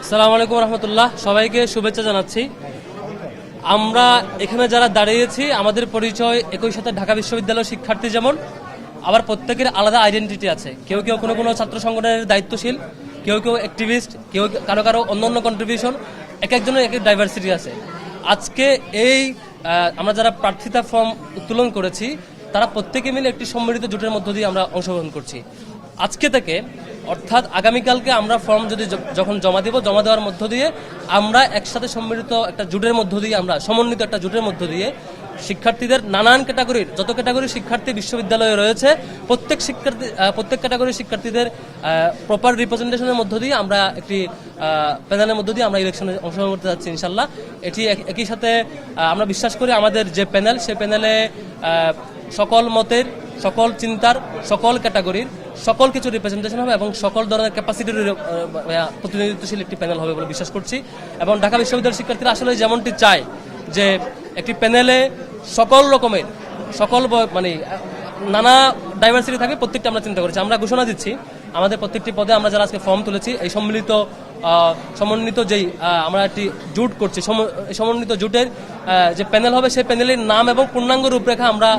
আসসালামু আলাইকুম রহমতুল্লাহ, সবাইকে শুভেচ্ছা জানাচ্ছি। আমরা এখানে যারা দাঁড়িয়েছি আমাদের পরিচয় একই সাথে ঢাকা বিশ্ববিদ্যালয়ের শিক্ষার্থী, যেমন আবার প্রত্যেকের আলাদা আইডেন্টিটি আছে। কেউ কেউ কোনো কোনো ছাত্র সংগঠনের দায়িত্বশীল, কেউ কেউ অ্যাক্টিভিস্ট, কেউ কারো কারো অন্যান্য কন্ট্রিবিউশন, এক একজনের এক এক ডাইভার্সিটি আছে। আজকে এই আমরা যারা প্রার্থিতা ফর্ম উত্তোলন করেছি তারা প্রত্যেকে মিলে একটি সম্মিলিত জোটের মধ্য দিয়ে আমরা অংশগ্রহণ করছি। আজকে থেকে অর্থাৎ আগামীকালকে আমরা ফর্ম যখন জমা দেওয়ার মধ্য দিয়ে আমরা একসাথে সম্মিলিত একটা জোটের মধ্য দিয়ে, আমরা সমন্বিত একটা জোটের মধ্য দিয়ে শিক্ষার্থীদের নানান ক্যাটাগরির যত ক্যাটাগরির শিক্ষার্থী বিশ্ববিদ্যালয়ে রয়েছে প্রত্যেক ক্যাটাগরির শিক্ষার্থীদের প্রপার রিপ্রেজেন্টেশনের মধ্য দিয়ে আমরা একটি প্যানেলের মধ্য দিয়ে আমরা ইলেকশনে অংশগ্রহণ করতে যাচ্ছি ইনশাল্লাহ। এটি একই সাথে আমরা বিশ্বাস করি আমাদের যে প্যানেল, সেই প্যানেলে সকল মতের, সকল চিন্তার, সকল ক্যাটাগরির সকল কিছু রিপ্রেজেন্টেশন হবে এবং সকল ধরনের ক্যাপাসিটির প্রতিনিধিত্বশীল একটি প্যানেল হবে বলে বিশ্বাস করছি। এবং ঢাকা বিশ্ববিদ্যালয়ের শিক্ষার্থীরা আসলে যেমনটি চায় যে একটি প্যানেলে সকল রকমের মানে নানা ডাইভার্সিটি থাকবে, প্রত্যেকটা আমরা চিন্তা করেছি। আমরা ঘোষণা দিচ্ছি আমাদের প্রত্যেকটি পদে আমরা যারা আজকে ফর্ম তুলেছি এই সমন্বিত যেই আমরা একটি জোট করছি, সমন্বিত জোটের যে প্যানেল হবে সেই প্যানেলের নাম এবং পূর্ণাঙ্গ রূপরেখা আমরা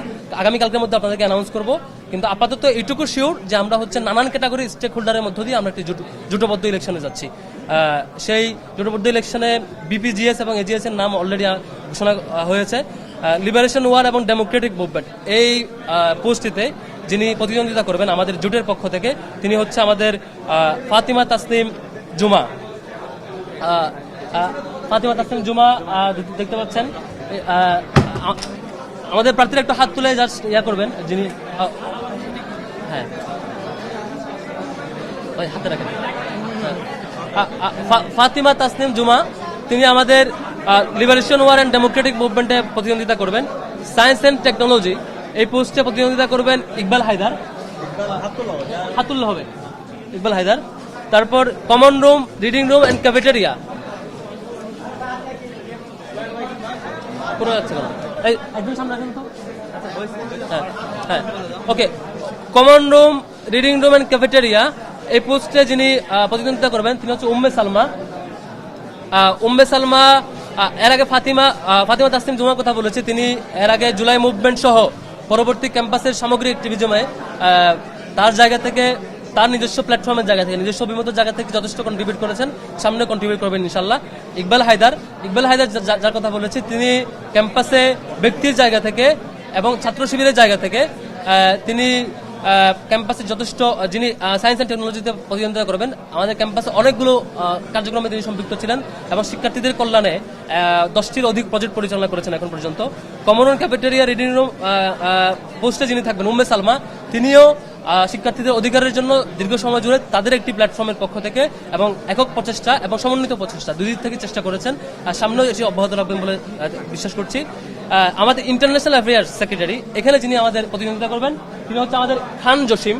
আগামীকালকের মধ্যে আপনাদেরকে অ্যানাউন্স করব। কিন্তু আপাতত এইটুকু শিওর যে আমরা নানান ক্যাটাগরি স্টেক হোল্ডারের মধ্য দিয়ে আমরা একটি জোটবদ্ধ ইলেকশনে যাচ্ছি। সেই জোটবদ্ধ ইলেকশনে বিপিজিএস এবং এজিএস এর নাম অলরেডি ঘোষণা হয়েছে। লিবারেশন ওয়ার এবং ডেমোক্রেটিক মুভমেন্ট এই পোস্টটিতে যিনি প্রতিদ্বন্দ্বিতা করবেন আমাদের জোটের পক্ষ থেকে, তিনি হচ্ছে আমাদের ফাতিমা তাসনিম জুমা। দেখতে পাচ্ছেন আমাদের প্রার্থীরা একটু হাত তুলে জাস্ট করবেন, যিনি হ্যাঁ হাতে রাখেন। ফাতিমা তাসনিম জুমা, তিনি আমাদের লিবারেশন ওয়ার অ্যান্ড ডেমোক্রেটিক মুভমেন্টে প্রতিদ্বন্দ্বিতা করবেন। সায়েন্স অ্যান্ড টেকনোলজি এই পোস্টে প্রতিদ্বন্দ্বিতা করবেন ইকবাল হায়দার। হাতুল্লাহ হবে ইকবাল হায়দার। তারপর common room, reading room and cafeteria পুরো যাচ্ছে না, একদম সামনে রাখেন তো। হ্যাঁ okay, common room, reading room and cafeteria এই পোস্টে যিনি প্রতিদ্বন্দ্বিতা করবেন তিনি হচ্ছে উম্মে সালমা। এর আগে ফাতিমা তাসনিম জুমার কথা বলেছি, তিনি এর আগে জুলাই মুভমেন্ট সহ পরবর্তী ক্যাম্পাসের সামগ্রিক অ্যাক্টিভিজমে তার জায়গা থেকে, তার নিজস্ব প্ল্যাটফর্মের জায়গা থেকে, নিজস্ব অভিমত জায়গা থেকে যথেষ্ট কন্ট্রিবিউট করেছেন, সামনে কন্ট্রিবিউট করবেন ইনশাল্লাহ। ইকবাল হায়দার যার কথা বলেছি, তিনি ক্যাম্পাসে ব্যক্তির জায়গা থেকে এবং ছাত্র শিবিরের জায়গা থেকে তিনি ক্যাম্পাসে যথেষ্ট, যিনি সায়েন্স অ্যান্ড টেকনোলজিতে প্রতিদ্বন্দ্বিতা করবেন। আমাদের ক্যাম্পাসে অনেকগুলো কার্যক্রমে তিনি সম্পৃক্ত ছিলেন এবং শিক্ষার্থীদের কল্যাণে 10টির অধিক প্রজেক্ট পরিচালনা করেছেন এখন পর্যন্ত। Common room, cafeteria, reading room পোস্টে যিনি থাকবেন উম্মে সালমা, তিনিও শিক্ষার্থীদের অধিকারের জন্য দীর্ঘ সময় জুড়ে তাদের একটি প্ল্যাটফর্মের পক্ষ থেকে এবং একক প্রচেষ্টা এবং সমন্বিত প্রচেষ্টা দুই দিক থেকে চেষ্টা করেছেন, আর সামনেও এটি অব্যাহত রাখবেন বলে বিশ্বাস করছি। আমাদের ইন্টারন্যাশনাল অ্যাফেয়ার্স সেক্রেটারি এখানে যিনি আমাদের প্রতিনিধিত্ব করবেন তিনি হচ্ছে আমাদের খান জসিম।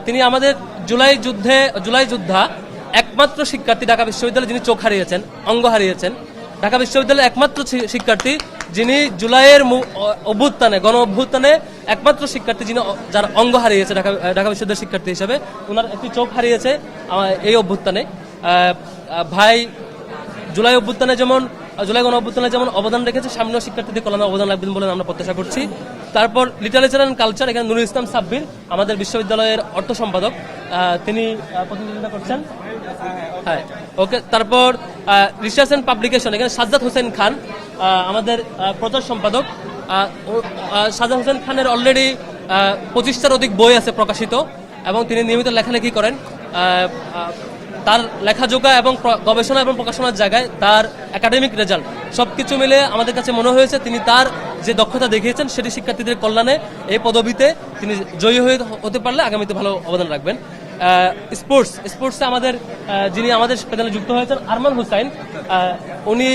তিনি আমাদের জুলাই যোদ্ধা একমাত্র শিক্ষার্থী ঢাকা বিশ্ববিদ্যালয়ে যিনি চোখ হারিয়েছেন, অঙ্গ হারিয়েছেন। ঢাকা বিশ্ববিদ্যালয়ের একমাত্র শিক্ষার্থী যিনি জুলাইয়ের গণ অভ্যুত্থানে একমাত্র শিক্ষার্থী যিনি যার অঙ্গ হারিয়েছে ঢাকা বিশ্ববিদ্যালয়ের শিক্ষার্থী হিসেবে, ওনার একটি চোখ হারিয়েছে এই অভ্যুত্থানে। ভাই জুলাই গণ অভ্যুত্থানে যেমন অবদান রেখেছে, সামনেও শিক্ষার্থীদের কল্যাণে অবদান রাখবেন বলে আমরা প্রত্যাশা করছি। তারপর লিটারেচার অ্যান্ড কালচার, এখানে নুরুল ইসলাম সাব্বির আমাদের বিশ্ববিদ্যালয়ের অর্থ সম্পাদক, তিনি প্রতিনিধিত্ব করছেন। হ্যাঁ ওকে। তারপর রিসার্চ অ্যান্ড পাবলিকেশন, এখানে সাজ্জাদ হোসেন খান আমাদের প্রচার সম্পাদক। সাজ্জাদ হোসেন খানের অলরেডি 25টার অধিক বই আছে প্রকাশিত এবং তিনি নিয়মিত লেখালেখি করেন। তার লেখাজোখা এবং গবেষণা এবং প্রকাশনার জায়গায় তার একাডেমিক রেজাল্ট সবকিছু মিলে আমাদের কাছে মনে হয়েছে তিনি তার যে দক্ষতা দেখিয়েছেন সেটি শিক্ষার্থীদের কল্যাণে এই পদবিতে তিনি জয়ী হতে পারলে আগামীতে ভালো অবদান রাখবেন। স্পোর্টসে যিনি আমাদের প্যানেলে যুক্ত হয়েছেন আরমান হুসাইন, উনি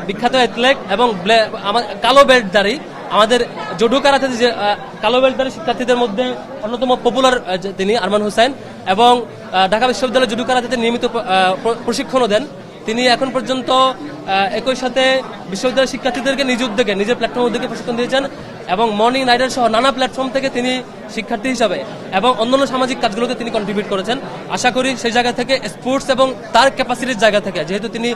বিখ্যাত অ্যাথলেট এবং কালো বেল্টধারী। আমাদের জুডো কারাতে যে কালো বেল্টধারী শিক্ষার্থীদের মধ্যে অন্যতম পপুলার তিনি আরমান হুসাইন, এবং ঢাকা বিশ্ববিদ্যালয়ের জুডো কারাতে নিয়মিত প্রশিক্ষণও দেন। তিনি এখন পর্যন্ত একই সাথে বিশ্ববিদ্যালয়ের শিক্ষার্থীদেরকে নিজ উদ্যোগে, নিজের প্ল্যাটফর্ম উদ্যোগে প্রশিক্ষণ দিয়েছেন। এবং মর্নিং রাইডার সহ নানা প্ল্যাটফর্ম থেকে তিনি শিক্ষার্থী হিসাবে এবং অন্যান্য সামাজিক কাজগুলোতে তিনি কন্ট্রিবিউট করেছেন। আশা করি সেই জায়গা থেকে স্পোর্টস এবং তার ক্যাপাসিটির জায়গা থেকে, যেহেতু তিনি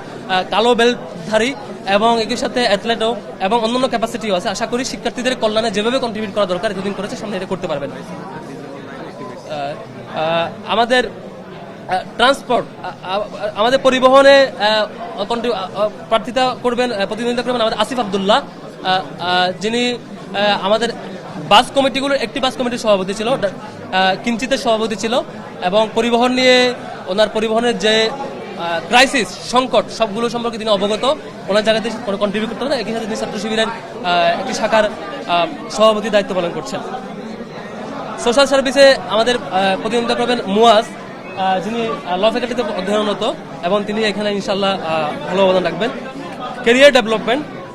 কালো বেল্টধারী এবং একই সাথে অ্যাথলেটও এবং অন্যান্য ক্যাপাসিটিও আছে, আশা করি শিক্ষার্থীদের কল্যাণে যেভাবে কন্ট্রিবিউট করা দরকার এতদিন করেছে, সামনে এটা করতে পারবেন। আমাদের ট্রান্সপোর্ট, আমাদের পরিবহনে প্রার্থিতা করবেন, প্রতিদ্বন্দ্বিতা করবেন আমাদের আসিফ আব্দুল্লাহ, যিনি আমাদের বাস কমিটিগুলোর একটি বাস কমিটির সভাপতি ছিল, কিঞ্চিতের সভাপতি ছিল এবং পরিবহন নিয়ে ওনার পরিবহনের যে ক্রাইসিস সংকট সবগুলো সম্পর্কে তিনি অবগত, ওনার জায়গাতে কন্ট্রিবিউট করতে পারেন। একই সাথে তিনি ছাত্র শিবিরের একটি শাখার সভাপতি দায়িত্ব পালন করছেন। সোশ্যাল সার্ভিসে আমাদের প্রতিদ্বন্দ্বিতা করবেন মুয়াজ, যিনি ল ফ্যাকাল্টিতে অধ্যয়নরত এবং তিনি এখানে ইনশাল্লাহ ভালো অবদান রাখবেন।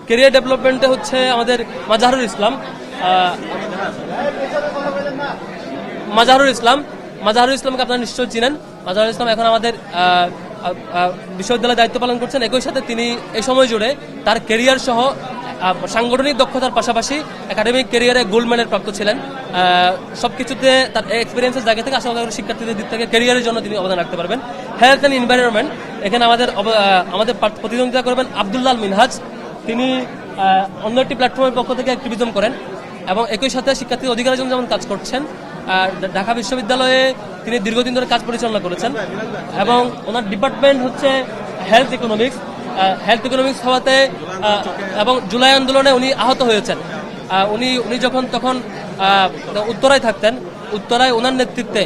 ক্যারিয়ার ডেভেলপমেন্টে হচ্ছে আমাদের মাজাহারুল ইসলামকে আপনারা নিশ্চয়ই চিনেন। মাজাহারুল ইসলাম এখন আমাদের বিশ্ববিদ্যালয়ে দায়িত্ব পালন করছেন। একই সাথে তিনি এই সময় জুড়ে তার ক্যারিয়ার সহ সাংগঠনিক দক্ষতার পাশাপাশি একাডেমিক ক্যারিয়ারে গোল্ড মেডেল প্রাপ্ত ছিলেন। সবকিছুতে তার এক্সপিরিয়েন্সের জায়গা থেকে আশা করি শিক্ষার্থীদের দিক থেকে ক্যারিয়ারের জন্য তিনি অবদান রাখতে পারবেন। হেলথ অ্যান্ড এনভায়রনমেন্ট, এখানে আমাদের প্রতিদ্বন্দ্বিতা করবেন আব্দুল্লাহ মিনহাজ, তিনি অন্য একটি প্ল্যাটফর্মের পক্ষ থেকে অ্যাক্টিভিজম করেন এবং একই সাথে শিক্ষার্থীর অধিকারের জন্য যেমন কাজ করছেন। ঢাকা বিশ্ববিদ্যালয়ে তিনি দীর্ঘদিন ধরে কাজ পরিচালনা করেছেন এবং ওনার ডিপার্টমেন্ট হচ্ছে হেলথ ইকোনমিক্স হওয়াতে এবং জুলাই আন্দোলনে উনি আহত হয়েছেন। উনি যখন তখন উত্তরায় থাকতেন, উত্তরায় ওনার নেতৃত্বে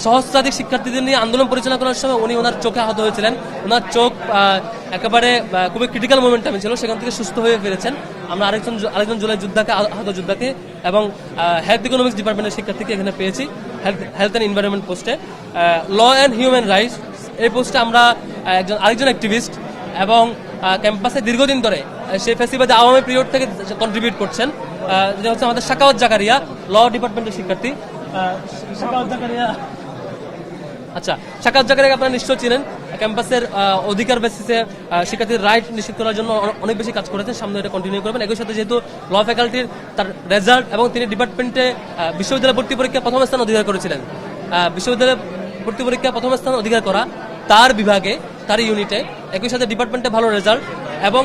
সহস্রাধিক শিক্ষার্থীদের নিয়ে আন্দোলন পরিচালনা করার সময় উনি ওনার চোখে আহত হয়েছিলেন। ওনার চোখ একেবারে খুবই ক্রিটিক্যাল মোমেন্টামে ছিল, সেখান থেকে সুস্থ হয়ে ফিরেছেন। আমরা আরেকজন জুলাই আহত যোদ্ধাকে এবং হেলথ ইকোনমিক্স ডিপার্টমেন্টের শিক্ষার্থীকে এখানে পেয়েছি হেলথ অ্যান্ড এনভায়রনমেন্ট পোস্টে। ল অ্যান্ড হিউম্যান রাইটস, এই পোস্টে আমরা আরেকজন অ্যাক্টিভিস্ট এবং ক্যাম্পাসে দীর্ঘদিন ধরে সেই ফেসিবাদী আওয়ামী পিরিয়ড থেকে কন্ট্রিবিউট করছেন, যেটা হচ্ছে আমাদের শাকাওয়াত জাকারিয়া, ল ডিপার্টমেন্টের শিক্ষার্থী। শাকাওয়াত জাকারিয়াকে আপনারা নিশ্চয় চিনেন। ক্যাম্পাসের অধিকার বেসিসে শিক্ষার্থীর রাইট নিশ্চিত করার জন্য অনেক বেশি কাজ করেছেন, সামনে এটা কন্টিনিউ করবেন। একই সাথে যেহেতু ল ফ্যাকাল্টির তার রেজাল্ট এবং তিনি ডিপার্টমেন্টে বিশ্ববিদ্যালয় ভর্তি পরীক্ষা প্রথম স্থান অধিকার করেছিলেন, বিশ্ববিদ্যালয় ভর্তি পরীক্ষা প্রথম স্থান অধিকার করা তার বিভাগে, তার ইউনিটে, একই সাথে ডিপার্টমেন্টে ভালো রেজাল্ট এবং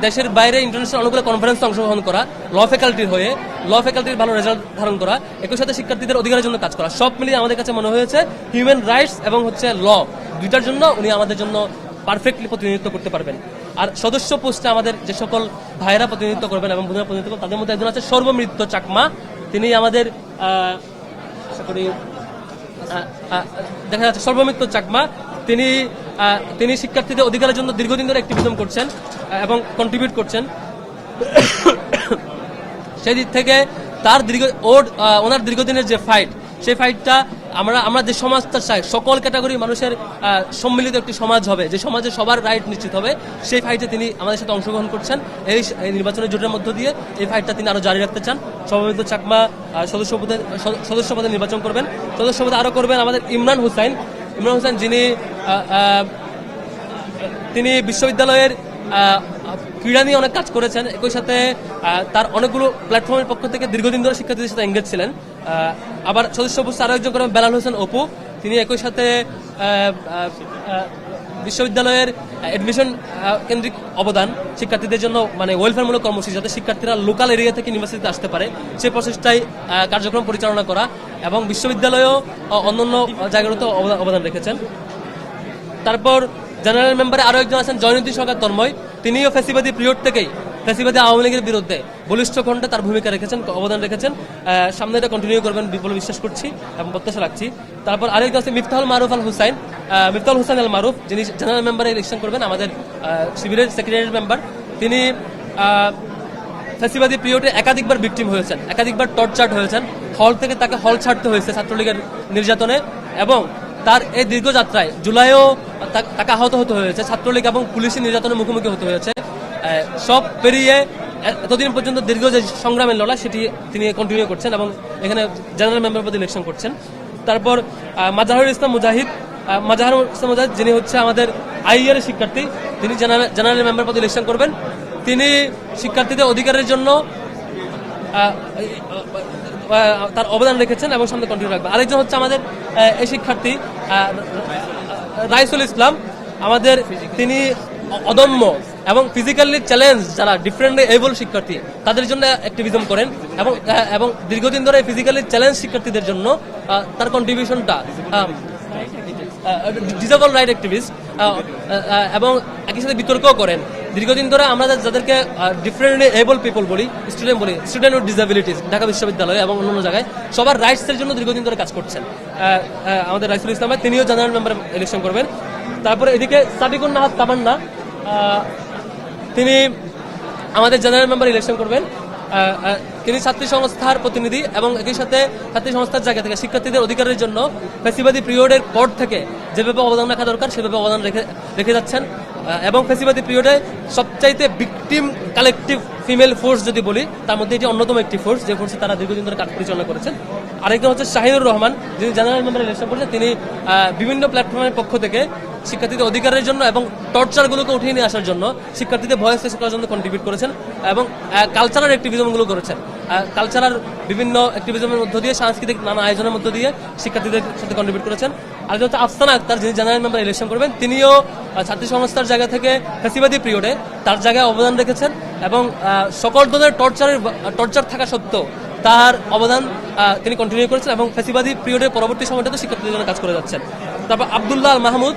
দেশের বাইরে ইন্টারন্যাশনাল অনেকগুলো কনফারেন্সে অংশগ্রহণ করা, ল ফ্যাকাল্টির ভালো রেজাল্ট ধারণ করা, একই সাথে শিক্ষার্থীদের অধিকারের জন্য কাজ করা, সব মিলিয়ে আমাদের কাছে মনে হয়েছে হিউম্যান রাইটস এবং হচ্ছে ল দুইটার জন্য উনি আমাদের জন্য পারফেক্টলি প্রতিনিধিত্ব করতে পারবেন। আর সদস্য পোস্টে আমাদের যে সকল ভাইয়েরা প্রতিনিধিত্ব করবেন এবং বোনেরা প্রতিনিধিত্ব করবেন, তাদের মধ্যে একজন আছে সর্বমৃত্য চাকমা। তিনি আমাদের দেখা যাচ্ছে সর্বমৃত্য চাকমা, তিনি শিক্ষার্থীদের অধিকারের জন্য দীর্ঘদিন ধরে অ্যাক্টিভিজম করছেন এবং কন্ট্রিবিউট করছেন। সেই দিক থেকে ওনার দীর্ঘদিনের যে ফাইট, সেই ফাইটটা আমরা যে সমাজটা চাই, সকল ক্যাটাগরি মানুষের সম্মিলিত একটি সমাজ হবে, যে সমাজে সবার রাইট নিশ্চিত হবে, সেই ফাইটে তিনি আমাদের সাথে অংশগ্রহণ করছেন। এই নির্বাচনের জোটের মধ্য দিয়ে এই ফাইটটা তিনি আরো জারি রাখতে চান। সর্বমিত চাকমা সদস্য পদে নির্বাচন করবেন। সদস্য পদে আরো করবেন আমাদের ইমরান হুসাইন, যিনি বিশ্ববিদ্যালয়ের ক্রীড়া নিয়ে অনেক কাজ করেছেন। একই সাথে তার অনেকগুলো প্ল্যাটফর্মের পক্ষ থেকে দীর্ঘদিন ধরে শিক্ষার্থীদের সাথে এঙ্গেজ ছিলেন। আবার সদস্য পোস্টে আরো একজন করেন বেলাল হোসেন অপু, তিনি একই সাথে বিশ্ববিদ্যালয়ের অ্যাডমিশন কেন্দ্রিক অবদান, শিক্ষার্থীদের জন্য মানে ওয়েলফেয়ারমূলক কর্মসূচি, যাতে শিক্ষার্থীরা লোকাল এরিয়া থেকে ইউনিভার্সিটিতে আসতে পারে, সেই প্রচেষ্টায় কার্যক্রম পরিচালনা করা এবং বিশ্ববিদ্যালয়েও অন্যান্য জায়গাগুলোতে অবদান রেখেছেন। তারপর জেনারেল মেম্বারে আরো একজন আছেন জয়নুদ্দিন সরকার তন্ময়, তিনিও ফ্যাসিবাদী পিরিয়ড থেকেই ফ্যাসিবাদী আওয়ামী লীগের বিরুদ্ধে বলিষ্ঠ কণ্ঠে তার ভূমিকা রেখেছেন, অবদান রেখেছেন। সামনে এটা কন্টিনিউ করবেন বলে বিশ্বাস করছি এবং প্রত্যাশা রাখছি। তারপর আরেকজন আছে মিফতাহুল হুসাইন আল মারুফ, যিনি জেনারেল মেম্বারে ইলেকশন করবেন, আমাদের শিবিরের সেক্রেটারি মেম্বার। তিনি ফ্যাসিবাদী পিরিয়ডে একাধিকবার ভিকটিম হয়েছেন, একাধিকবার টর্চার্ড হয়েছেন, হল থেকে তাকে হল ছাড়তে হয়েছে ছাত্রলীগের নির্যাতনে, এবং তার এই দীর্ঘ যাত্রায় জুলাইও তাকে আহত হতে হয়েছে, ছাত্রলীগ এবং পুলিশের নির্যাতনের মুখোমুখি হতে হয়েছে। সব পেরিয়ে এতদিন পর্যন্ত দীর্ঘ যে সংগ্রামের লড়াই, সেটি তিনি কন্টিনিউ করছেন এবং এখানে জেনারেল মেম্বার পদে ইলেকশন করছেন। তারপর মাজাহারুল ইসলাম মুজাহিদ, যিনি হচ্ছে আমাদের আইয়ার শিক্ষার্থী, তিনি জেনারেল মেম্বার পদে ইলেকশন করবেন। তিনি শিক্ষার্থীদের অধিকারের জন্য তার অবদান রেখেছেন এবং সামনে কন্টিনিউ রাখবে। আরেকজন হচ্ছে আমাদের এই শিক্ষার্থী রাইসুল ইসলাম, আমাদের তিনি অদম্য এবং ফিজিক্যালি চ্যালেঞ্জ যারা ডিফারেন্টলি এবল শিক্ষার্থী তাদের জন্য অ্যাক্টিভিজম করেন এবং দীর্ঘদিন ধরে ফিজিক্যালি চ্যালেঞ্জ শিক্ষার্থীদের জন্য তার কন্ট্রিবিউশনটা ডিসেবল রাইট অ্যাক্টিভিস্ট এবং একই সাথে বিতর্কও করেন। দীর্ঘদিন ধরে আমরা যাদেরকে ডিফারেন্টলি এবল পিপল বলি, স্টুডেন্ট উইথ ডিসেবিলিটিস ঢাকা বিশ্ববিদ্যালয় এবং অন্যান্য জায়গায় সবার রাইটসের জন্য দীর্ঘদিন ধরে কাজ করছেন আমাদের রাইসুল ইসলাম ভাই, তিনিও জেনারেল মেম্বার ইলেকশন করবেন। তারপরে এদিকে সাবিকুন নাহার তামান্না, তিনি আমাদের জেনারেল মেম্বার ইলেকশন করবেন। তিনি ছাত্রী সংস্থার প্রতিনিধি এবং একই সাথে ছাত্রী সংস্থার জায়গা থেকে শিক্ষার্থীদের অধিকারের জন্য ফ্যাসিবাদী পিরিয়ডের পর থেকে যেভাবে অবদান রাখা দরকার সেভাবে অবদান রেখে যাচ্ছেন এবং ফ্যাসিবাদী পিরিয়ডে সবচাইতে ভিকটিম কালেকটিভ ফিমেল ফোর্স যদি বলি তার মধ্যে এটি অন্যতম একটি ফোর্স, যে ফোর্সে তারা দীর্ঘদিন ধরে কাজ পরিচালনা করেছেন। আরেকজন হচ্ছে শাহিনুর রহমান, যিনি জেনারেল মেম্বার ইলেকশন করেছেন। তিনি বিভিন্ন প্ল্যাটফর্মের পক্ষ থেকে শিক্ষার্থীদের অধিকারের জন্য এবং টর্চারগুলোকে উঠিয়ে নিয়ে আসার জন্য শিক্ষার্থীদের ভয়েস রেস করার জন্য কন্ট্রিবিউট করেছেন এবং কালচারাল অ্যাক্টিভিজমগুলো করেছেন। কালচারাল বিভিন্ন অ্যাক্টিভিজমের মধ্য দিয়ে, সাংস্কৃতিক নানা আয়োজনের মধ্য দিয়ে শিক্ষার্থীদের সাথে কন্ট্রিবিউট করেছেন। আর হচ্ছে আফসানা আক্তার, যিনি জেনারেল মেম্বার ইলেকশন করবেন, তিনিও ছাত্রী সংস্থার জায়গা থেকে ফ্যাসিবাদী পিরিয়ডে তার জায়গায় অবদান রেখেছেন এবং সকল ধরনের টর্চার থাকা সত্ত্বেও তার অবদান তিনি কন্টিনিউ করেছেন এবং ফ্যাসিবাদী পিরিয়ডের পরবর্তী সময়টাতে শিক্ষার্থীদের জন্য কাজ করে যাচ্ছেন। তারপর আব্দুল্লাহ আল মাহমুদ,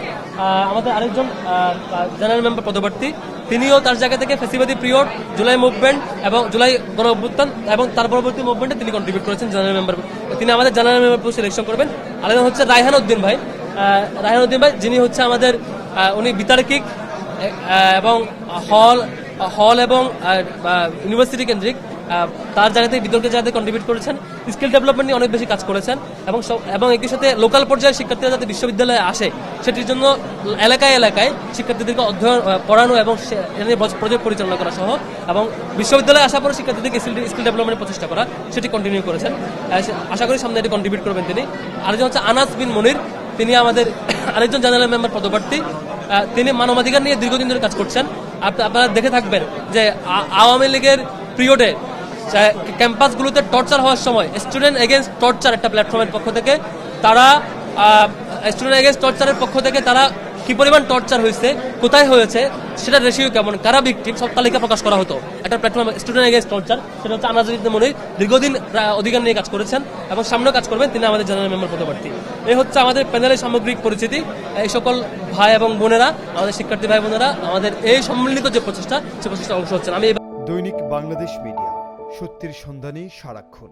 আমাদের আরেকজন জেনারেল মেম্বার পদপ্রার্থী, তিনিও তার জায়গা থেকে ফ্যাসিবাদী পিরিয়ড, জুলাই মুভমেন্ট এবং জুলাই গণ অভ্যুত্থান এবং তার পরবর্তী মুভমেন্টে তিনি কন্ট্রিবিউট করেছেন জেনারেল মেম্বার। তিনি আমাদের জেনারেল মেম্বার পোস্ট ইলেকশন করবেন। আরেকজন হচ্ছে রায়হান উদ্দিন ভাই, যিনি হচ্ছে আমাদের উনি বিতার্কিক এবং হল এবং ইউনিভার্সিটি কেন্দ্রিক তার জায়গাতে বিতর্কের জায়গাতে কন্ট্রিবিউট করেছেন। স্কিল ডেভেলপমেন্ট নিয়ে অনেক বেশি কাজ করেছেন এবং একই সাথে লোকাল পর্যায়ে শিক্ষার্থীরা যাতে বিশ্ববিদ্যালয়ে আসে সেটির জন্য এলাকায় শিক্ষার্থীদেরকে অধ্যয়ন পড়ানো এবং প্রজেক্ট পরিচালনা করা সহ এবং বিশ্ববিদ্যালয়ে আসার পরে শিক্ষার্থীদেরকে স্কিল ডেভেলপমেন্টের প্রচেষ্টা করা সেটি কন্টিনিউ করেছেন। আশা করি সামনে এটি কন্ট্রিবিউট করবেন তিনি। আরেকজন হচ্ছে আনাস বিন মনির, তিনি আমাদের আরেকজন জেনারেল মেম্বার পদপ্রার্থী। তিনি মানবাধিকার নিয়ে দীর্ঘদিন ধরে কাজ করছেন। আপনারা দেখে থাকবেন যে আওয়ামী লীগের পিরিয়ডে ক্যাম্পাসগুলোতে টর্চার হওয়ার সময় স্টুডেন্ট এগেইনস্ট টর্চার একটা প্ল্যাটফর্মের পক্ষ থেকে তারা কি পরিমাণ টর্চার হয়েছে, কোথায় হয়েছে, সেটা রেশিও কেমন, কারা ভিকটিম, সব তালিকা প্রকাশ করা হতো একটা প্ল্যাটফর্ম স্টুডেন্ট এগেইনস্ট টর্চার। সেটা হচ্ছে আনাস বিন মনির, দীর্ঘদিন অধিকার নিয়ে কাজ করেছেন এবং সামনেও কাজ করবেন। তিনি আমাদের জেনারেল মেম্বার পদপ্রার্থী। এই হচ্ছে আমাদের প্যানেলের সামগ্রিক পরিচিতি। এই সকল ভাই এবং বোনেরা, আমাদের শিক্ষার্থী ভাই বোনেরা আমাদের এই সম্মিলিত যে প্রচেষ্টা, সে প্রচেষ্টার অংশ হচ্ছেন। আমি দৈনিক বাংলাদেশ মিডিয়া, সত্যির সন্ধানে সারাক্ষণ।